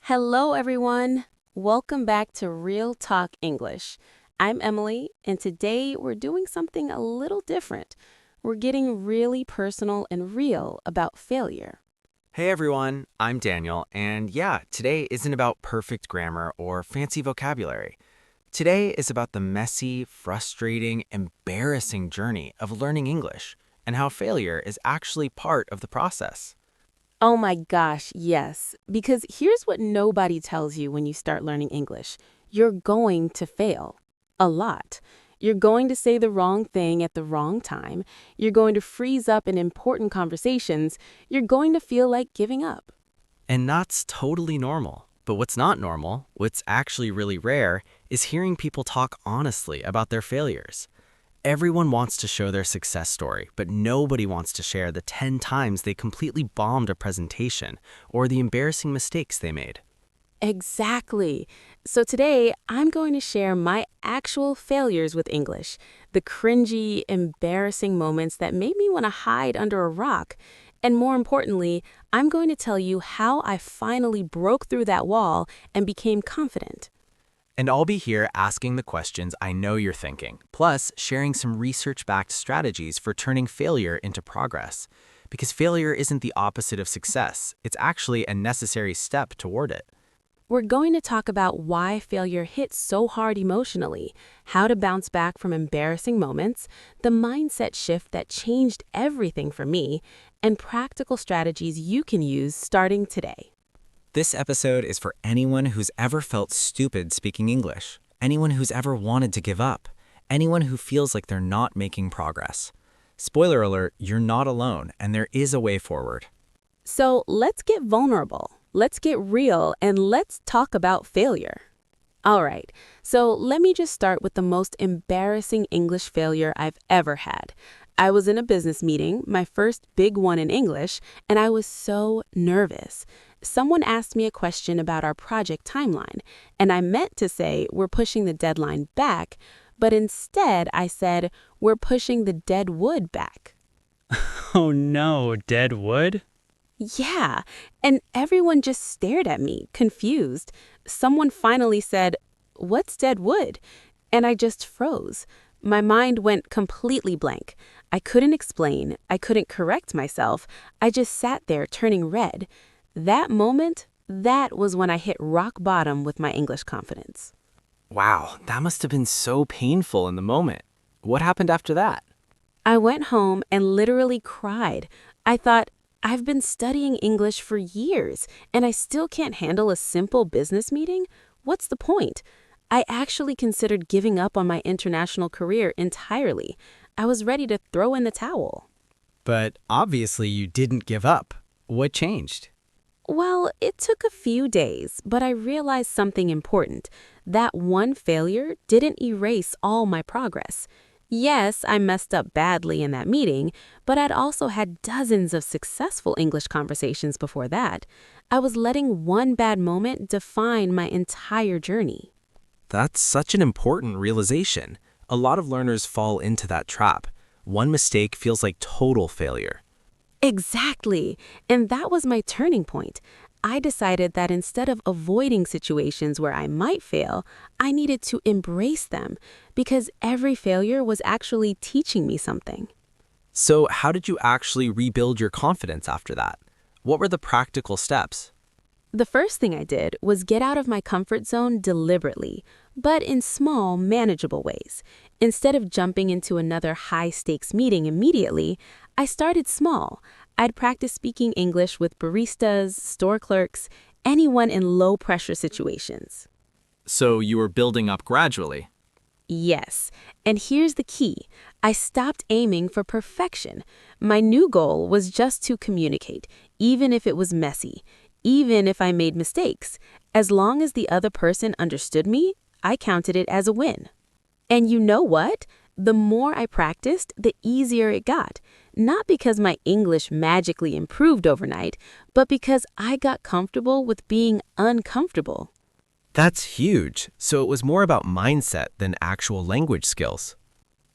Hello, everyone. Welcome back to Real Talk English. I'm Emily, and today we're doing something a little different. We're getting really personal and real about failure. Hey everyone, I'm Daniel, and yeah, today isn't about perfect grammar or fancy vocabulary. Today is about the messy, frustrating, embarrassing journey of learning English and how failure is actually part of the process. Oh my gosh, yes. Because here's what nobody tells you when you start learning English: you're going to fail. A lot. You're going to say the wrong thing at the wrong time. You're going to freeze up in important conversations. You're going to feel like giving up. And that's totally normal. But what's not normal, what's actually really rare, is hearing people talk honestly about their failures. Everyone wants to show their success story, but nobody wants to share the 10 times they completely bombed a presentation or the embarrassing mistakes they made. Exactly. So today, I'm going to share my actual failures with English, the cringy, embarrassing moments that made me want to hide under a rock. And more importantly, I'm going to tell you how I finally broke through that wall and became confident. And I'll be here asking the questions I know you're thinking, plus sharing some research-backed strategies for turning failure into progress. Because failure isn't the opposite of success, it's actually a necessary step toward it. We're going to talk about why failure hits so hard emotionally, how to bounce back from embarrassing moments, the mindset shift that changed everything for me, and practical strategies you can use starting today. This episode is for anyone who's ever felt stupid speaking English, anyone who's ever wanted to give up, anyone who feels like they're not making progress. Spoiler alert, you're not alone, and there is a way forward. So let's get vulnerable, let's get real, and let's talk about failure. All right, so let me just start with the most embarrassing English failure I've ever had. I was in a business meeting, my first big one in English, and I was so nervous. Someone asked me a question about our project timeline, and I meant to say we're pushing the deadline back, but instead I said we're pushing the dead wood back. Oh no, dead wood? Yeah, and everyone just stared at me, confused. Someone finally said, "What's dead wood?" And I just froze. My mind went completely blank. I couldn't explain. I couldn't correct myself. I just sat there turning red. That moment, that was when I hit rock bottom with my English confidence. Wow, that must have been so painful in the moment. What happened after that? I went home and literally cried. I thought, I've been studying English for years, and I still can't handle a simple business meeting? What's the point? I actually considered giving up on my international career entirely. I was ready to throw in the towel. But obviously you didn't give up. What changed? Well, it took a few days, but I realized something important. That one failure didn't erase all my progress. Yes, I messed up badly in that meeting, but I'd also had dozens of successful English conversations before that. I was letting one bad moment define my entire journey. That's such an important realization. A lot of learners fall into that trap. One mistake feels like total failure. Exactly. And that was my turning point. I decided that instead of avoiding situations where I might fail, I needed to embrace them because every failure was actually teaching me something. So, how did you actually rebuild your confidence after that? What were the practical steps? The first thing I did was get out of my comfort zone deliberately, but in small, manageable ways. Instead of jumping into another high-stakes meeting immediately, I started small. I'd practice speaking English with baristas, store clerks, anyone in low-pressure situations. So, you were building up gradually. Yes, and here's the key. I stopped aiming for perfection. My new goal was just to communicate, even if it was messy, even if I made mistakes. As long as the other person understood me, I counted it as a win. And you know what? The more I practiced, the easier it got. Not because my English magically improved overnight, but because I got comfortable with being uncomfortable. That's huge. So, it was more about mindset than actual language skills.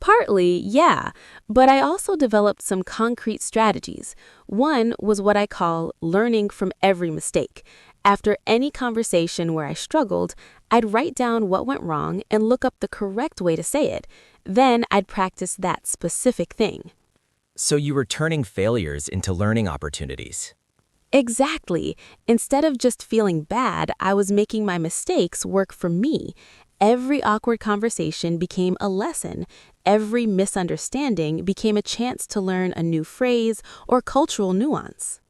Partly, yeah, but I also developed some concrete strategies. One was what I call learning from every mistake. After any conversation where I struggled, I'd write down what went wrong and look up the correct way to say it. Then I'd practice that specific thing. So you were turning failures into learning opportunities. Exactly. Instead of just feeling bad, I was making my mistakes work for me. Every awkward conversation became a lesson. Every misunderstanding became a chance to learn a new phrase or cultural nuance.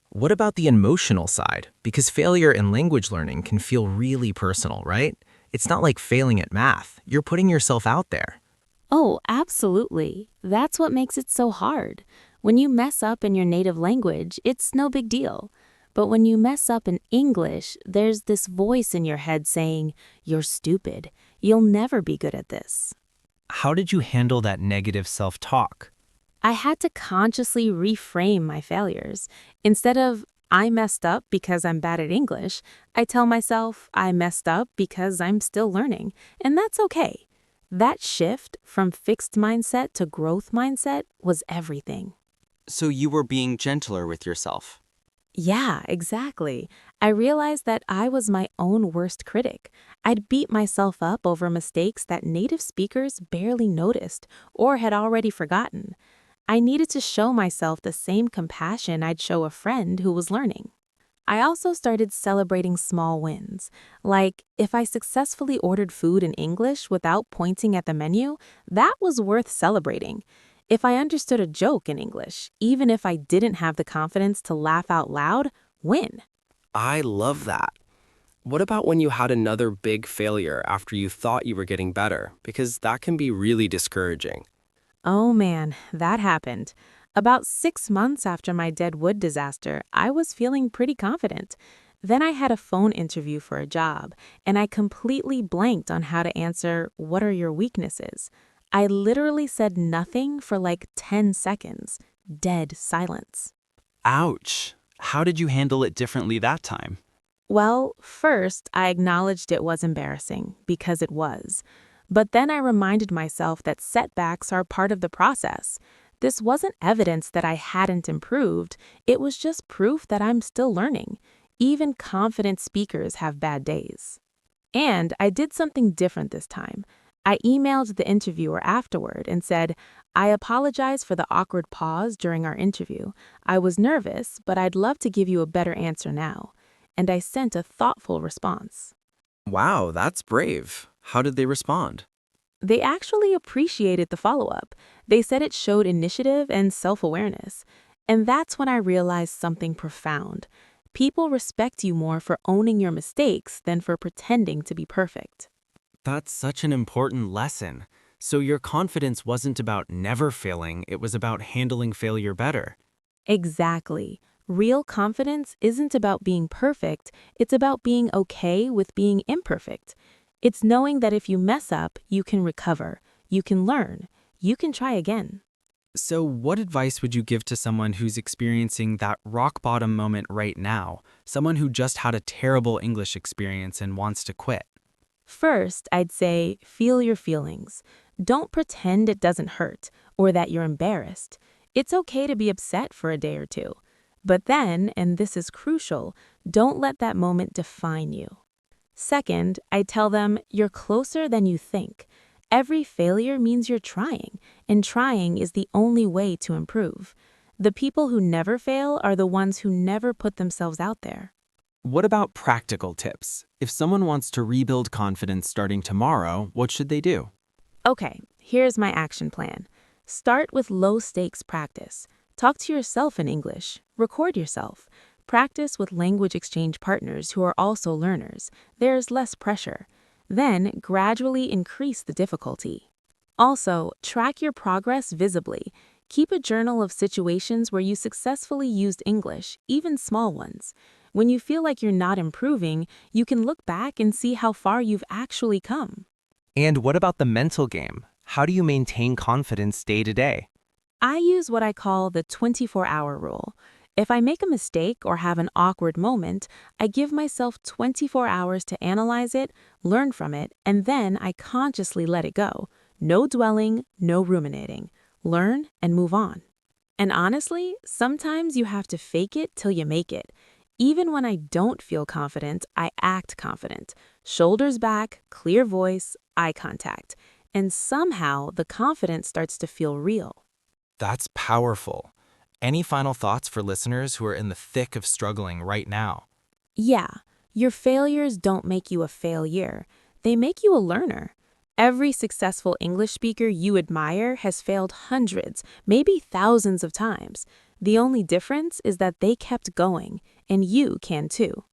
What about the emotional side? Because failure in language learning can feel really personal, right? It's not like failing at math. You're putting yourself out there. Oh, absolutely. That's what makes it so hard. When you mess up in your native language, it's no big deal. But when you mess up in English, there's this voice in your head saying, "You're stupid. You'll never be good at this." How did you handle that negative self-talk? I had to consciously reframe my failures. Instead of, "I messed up because I'm bad at English," I tell myself, "I messed up because I'm still learning." And that's okay. That shift from fixed mindset to growth mindset was everything. So you were being gentler with yourself. Yeah, exactly. I realized that I was my own worst critic. I'd beat myself up over mistakes that native speakers barely noticed or had already forgotten. I needed to show myself the same compassion I'd show a friend who was learning. I also started celebrating small wins. Like, if I successfully ordered food in English without pointing at the menu, that was worth celebrating. If I understood a joke in English, even if I didn't have the confidence to laugh out loud, win. I love that. What about when you had another big failure after you thought you were getting better? Because that can be really discouraging. Oh man, that happened. About 6 months after my Deadwood disaster, I was feeling pretty confident. Then I had a phone interview for a job, and I completely blanked on how to answer, "What are your weaknesses?" I literally said nothing for like 10 seconds. Dead silence. Ouch. How did you handle it differently that time? Well, first, I acknowledged it was embarrassing, because it was. But then I reminded myself that setbacks are part of the process. This wasn't evidence that I hadn't improved, it was just proof that I'm still learning. Even confident speakers have bad days. And I did something different this time. I emailed the interviewer afterward and said, "I apologize for the awkward pause during our interview. I was nervous, but I'd love to give you a better answer now." And I sent a thoughtful response. Wow, that's brave. How did they respond? They actually appreciated the follow-up. They said it showed initiative and self-awareness. And that's when I realized something profound. People respect you more for owning your mistakes than for pretending to be perfect. That's such an important lesson. So your confidence wasn't about never failing, it was about handling failure better. Exactly. Real confidence isn't about being perfect, it's about being okay with being imperfect. It's knowing that if you mess up, you can recover, you can learn, you can try again. So what advice would you give to someone who's experiencing that rock bottom moment right now? Someone who just had a terrible English experience and wants to quit? First, I'd say feel your feelings. Don't pretend it doesn't hurt or that you're embarrassed. It's okay to be upset for a day or two. But then, and this is crucial, don't let that moment define you. Second, I tell them you're closer than you think. Every failure means you're trying, and trying is the only way to improve. The people who never fail are the ones who never put themselves out there. What about practical tips? If someone wants to rebuild confidence starting tomorrow, what should they do? Okay, here's my action plan. Start with low-stakes practice. Talk to yourself in English. Record yourself. Practice with language exchange partners who are also learners. There's less pressure. Then, gradually increase the difficulty. Also, track your progress visibly. Keep a journal of situations where you successfully used English, even small ones. When you feel like you're not improving, you can look back and see how far you've actually come. And what about the mental game? How do you maintain confidence day to day? I use what I call the 24-hour rule. If I make a mistake or have an awkward moment, I give myself 24 hours to analyze it, learn from it, and then I consciously let it go. No dwelling, no ruminating. Learn and move on. And honestly, sometimes you have to fake it till you make it. Even when I don't feel confident, I act confident. Shoulders back, clear voice, eye contact. And somehow the confidence starts to feel real. That's powerful. Any final thoughts for listeners who are in the thick of struggling right now? Yeah, your failures don't make you a failure. They make you a learner. Every successful English speaker you admire has failed hundreds, maybe thousands of times. The only difference is that they kept going, and you can too.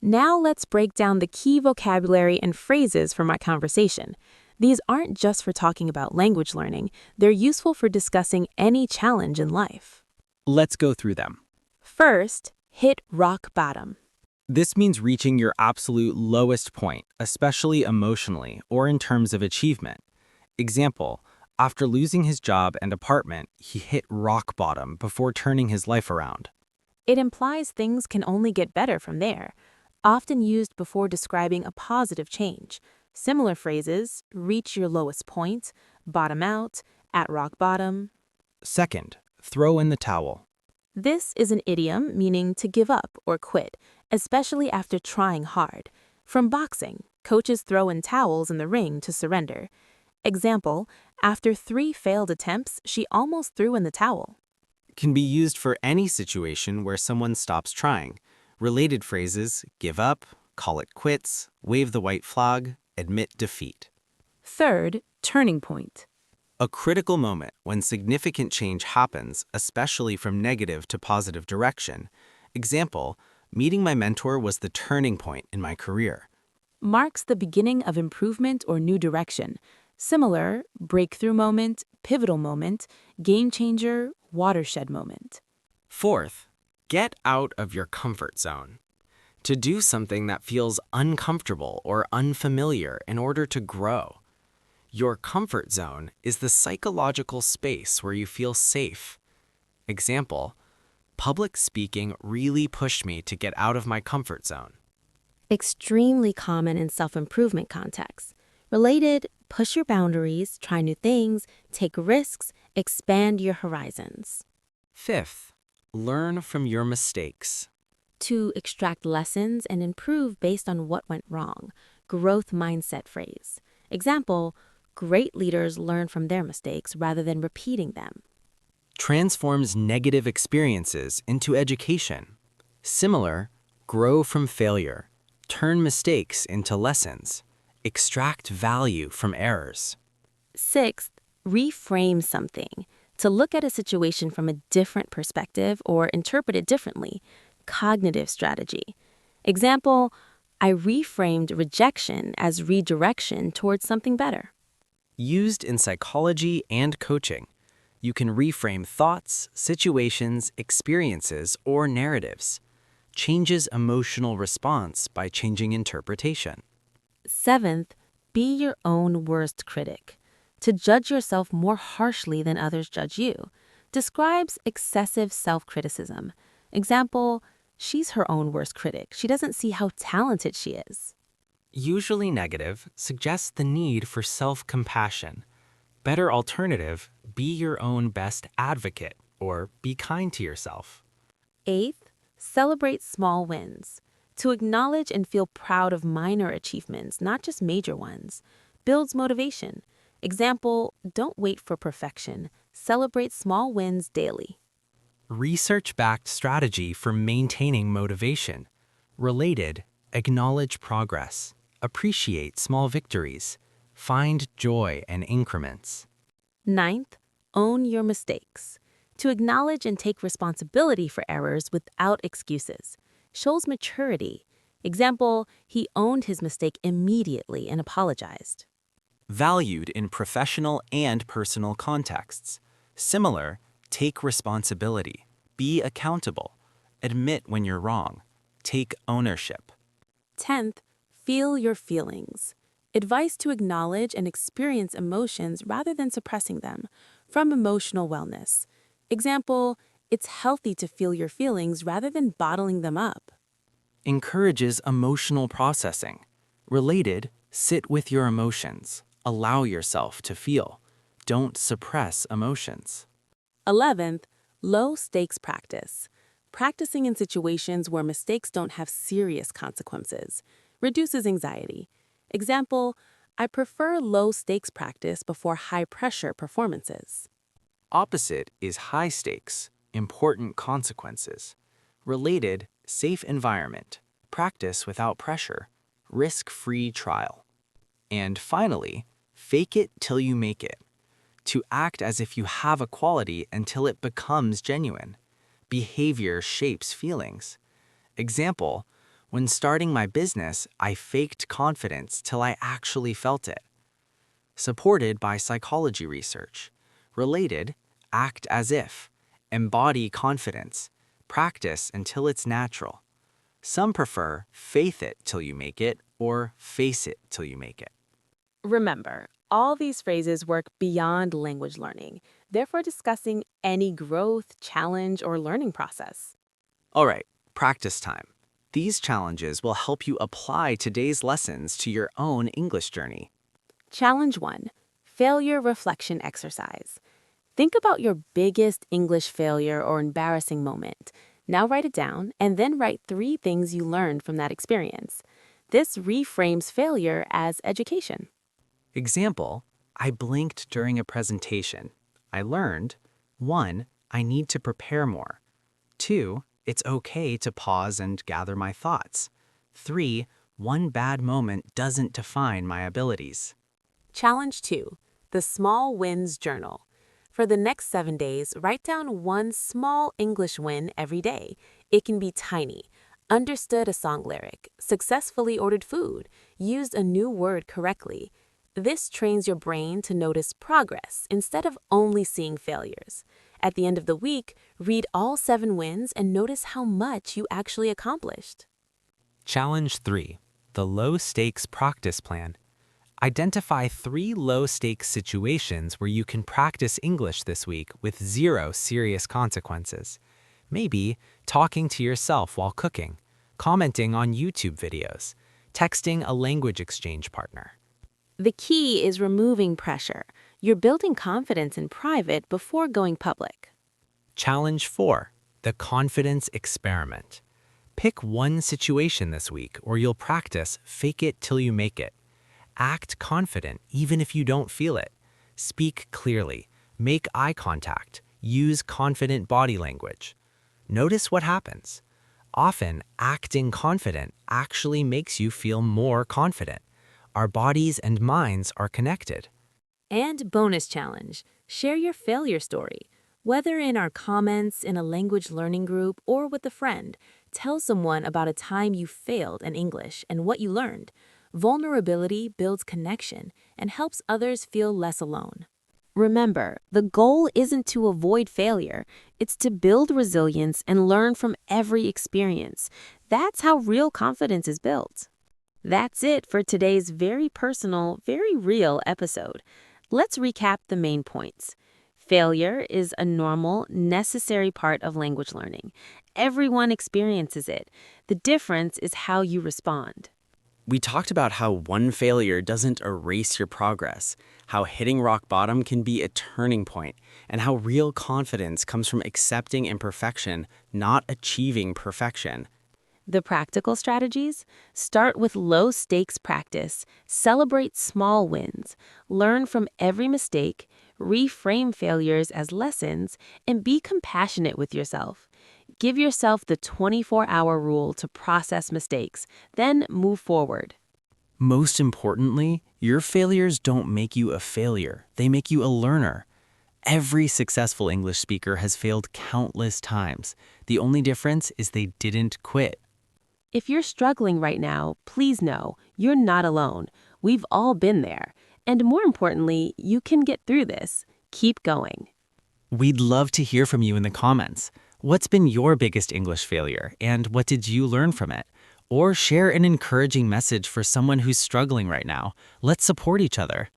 Now let's break down the key vocabulary and phrases for my conversation. These aren't just for talking about language learning, they're useful for discussing any challenge in life. Let's go through them. First, hit rock bottom. This means reaching your absolute lowest point, especially emotionally or in terms of achievement. Example, after losing his job and apartment, he hit rock bottom before turning his life around. It implies things can only get better from there, often used before describing a positive change. Similar phrases, reach your lowest point, bottom out, at rock bottom. Second, throw in the towel. This is an idiom meaning to give up or quit, especially after trying hard. From boxing, coaches throw in towels in the ring to surrender. Example, after 3 failed attempts, she almost threw in the towel. Can be used for any situation where someone stops trying. Related phrases, give up, call it quits, wave the white flag, admit defeat. Third, turning point. A critical moment when significant change happens, especially from negative to positive direction. Example, meeting my mentor was the turning point in my career. Marks the beginning of improvement or new direction. Similar, breakthrough moment, pivotal moment, game changer, watershed moment. Fourth, get out of your comfort zone. To do something that feels uncomfortable or unfamiliar in order to grow. Your comfort zone is the psychological space where you feel safe. Example, public speaking really pushed me to get out of my comfort zone. Extremely common in self-improvement contexts. Related, push your boundaries, try new things, take risks, expand your horizons. Fifth, learn from your mistakes. To extract lessons and improve based on what went wrong. Growth mindset phrase. Example, great leaders learn from their mistakes rather than repeating them. Transforms negative experiences into education. Similar, grow from failure. Turn mistakes into lessons. Extract value from errors. Sixth, reframe something. To look at a situation from a different perspective or interpret it differently. Cognitive strategy. Example, I reframed rejection as redirection towards something better. Used in psychology and coaching, you can reframe thoughts, situations, experiences, or narratives. Changes emotional response by changing interpretation. Seventh, be your own worst critic. To judge yourself more harshly than others judge you. Describes excessive self-criticism. Example, she's her own worst critic. She doesn't see how talented she is. Usually negative suggests the need for self-compassion. Better alternative, be your own best advocate or be kind to yourself. Eighth, celebrate small wins. To acknowledge and feel proud of minor achievements, not just major ones. Builds motivation. Example, don't wait for perfection. Celebrate small wins daily. Research-backed strategy for maintaining motivation. Related, acknowledge progress. Appreciate small victories. Find joy in increments. Ninth, own your mistakes. To acknowledge and take responsibility for errors without excuses. Shows maturity. Example, he owned his mistake immediately and apologized. Valued in professional and personal contexts. Similar, take responsibility, be accountable, admit when you're wrong, take ownership. 10th, feel your feelings. Advice to acknowledge and experience emotions rather than suppressing them. From Emotional Wellness. Example, it's healthy to feel your feelings rather than bottling them up. Encourages emotional processing. Related, sit with your emotions. Allow yourself to feel. Don't suppress emotions. 11th, low stakes practice. Practicing in situations where mistakes don't have serious consequences reduces anxiety. Example, I prefer low-stakes practice before high-pressure performances. Opposite is high stakes, important consequences. Related, safe environment, practice without pressure, risk-free trial. And finally, fake it till you make it. To act as if you have a quality until it becomes genuine. Behavior shapes feelings. Example, when starting my business, I faked confidence till I actually felt it. Supported by psychology research. Related, act as if. Embody confidence. Practice until it's natural. Some prefer faith it till you make it or face it till you make it. Remember, all these phrases work beyond language learning, therefore discussing any growth, challenge, or learning process. All right, practice time. These challenges will help you apply today's lessons to your own English journey. Challenge 1. Failure Reflection Exercise. Think about your biggest English failure or embarrassing moment. Now write it down and then write 3 things you learned from that experience. This reframes failure as education. Example, I blinked during a presentation. I learned, 1, I need to prepare more. 2, it's okay to pause and gather my thoughts. 3, one bad moment doesn't define my abilities. Challenge 2. The Small Wins Journal. For the next 7 days, write down one small English win every day. It can be tiny. Understood a song lyric, successfully ordered food, used a new word correctly. This trains your brain to notice progress instead of only seeing failures. At the end of the week, read all 7 wins and notice how much you actually accomplished. Challenge 3. The Low-Stakes Practice Plan. Identify 3 low-stakes situations where you can practice English this week with 0 serious consequences. Maybe talking to yourself while cooking, commenting on YouTube videos, texting a language exchange partner. The key is removing pressure. You're building confidence in private before going public. Challenge 4. The Confidence Experiment. Pick one situation this week or you'll practice fake it till you make it. Act confident even if you don't feel it. Speak clearly. Make eye contact. Use confident body language. Notice what happens. Often, acting confident actually makes you feel more confident. Our bodies and minds are connected. And bonus challenge, share your failure story. Whether in our comments, in a language learning group, or with a friend, tell someone about a time you failed in English and what you learned. Vulnerability builds connection and helps others feel less alone. Remember, the goal isn't to avoid failure. It's to build resilience and learn from every experience. That's how real confidence is built. That's it for today's very personal, very real episode. Let's recap the main points. Failure is a normal, necessary part of language learning. Everyone experiences it. The difference is how you respond. We talked about how one failure doesn't erase your progress, how hitting rock bottom can be a turning point, and how real confidence comes from accepting imperfection, not achieving perfection. The practical strategies? Start with low-stakes practice, celebrate small wins, learn from every mistake, reframe failures as lessons, and be compassionate with yourself. Give yourself the 24-hour rule to process mistakes, then move forward. Most importantly, your failures don't make you a failure. They make you a learner. Every successful English speaker has failed countless times. The only difference is they didn't quit. If you're struggling right now, please know you're not alone. We've all been there. And more importantly, you can get through this. Keep going. We'd love to hear from you in the comments. What's been your biggest English failure, and what did you learn from it? Or share an encouraging message for someone who's struggling right now. Let's support each other.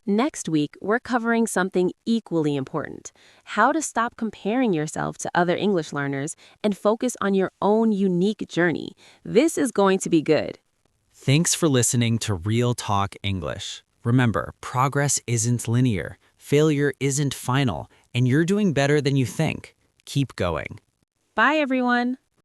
Next week, we're covering something equally important: how to stop comparing yourself to other English learners and focus on your own unique journey. This is going to be good. Thanks for listening to Real Talk English. Remember, progress isn't linear, failure isn't final, and you're doing better than you think. Keep going. Bye, everyone.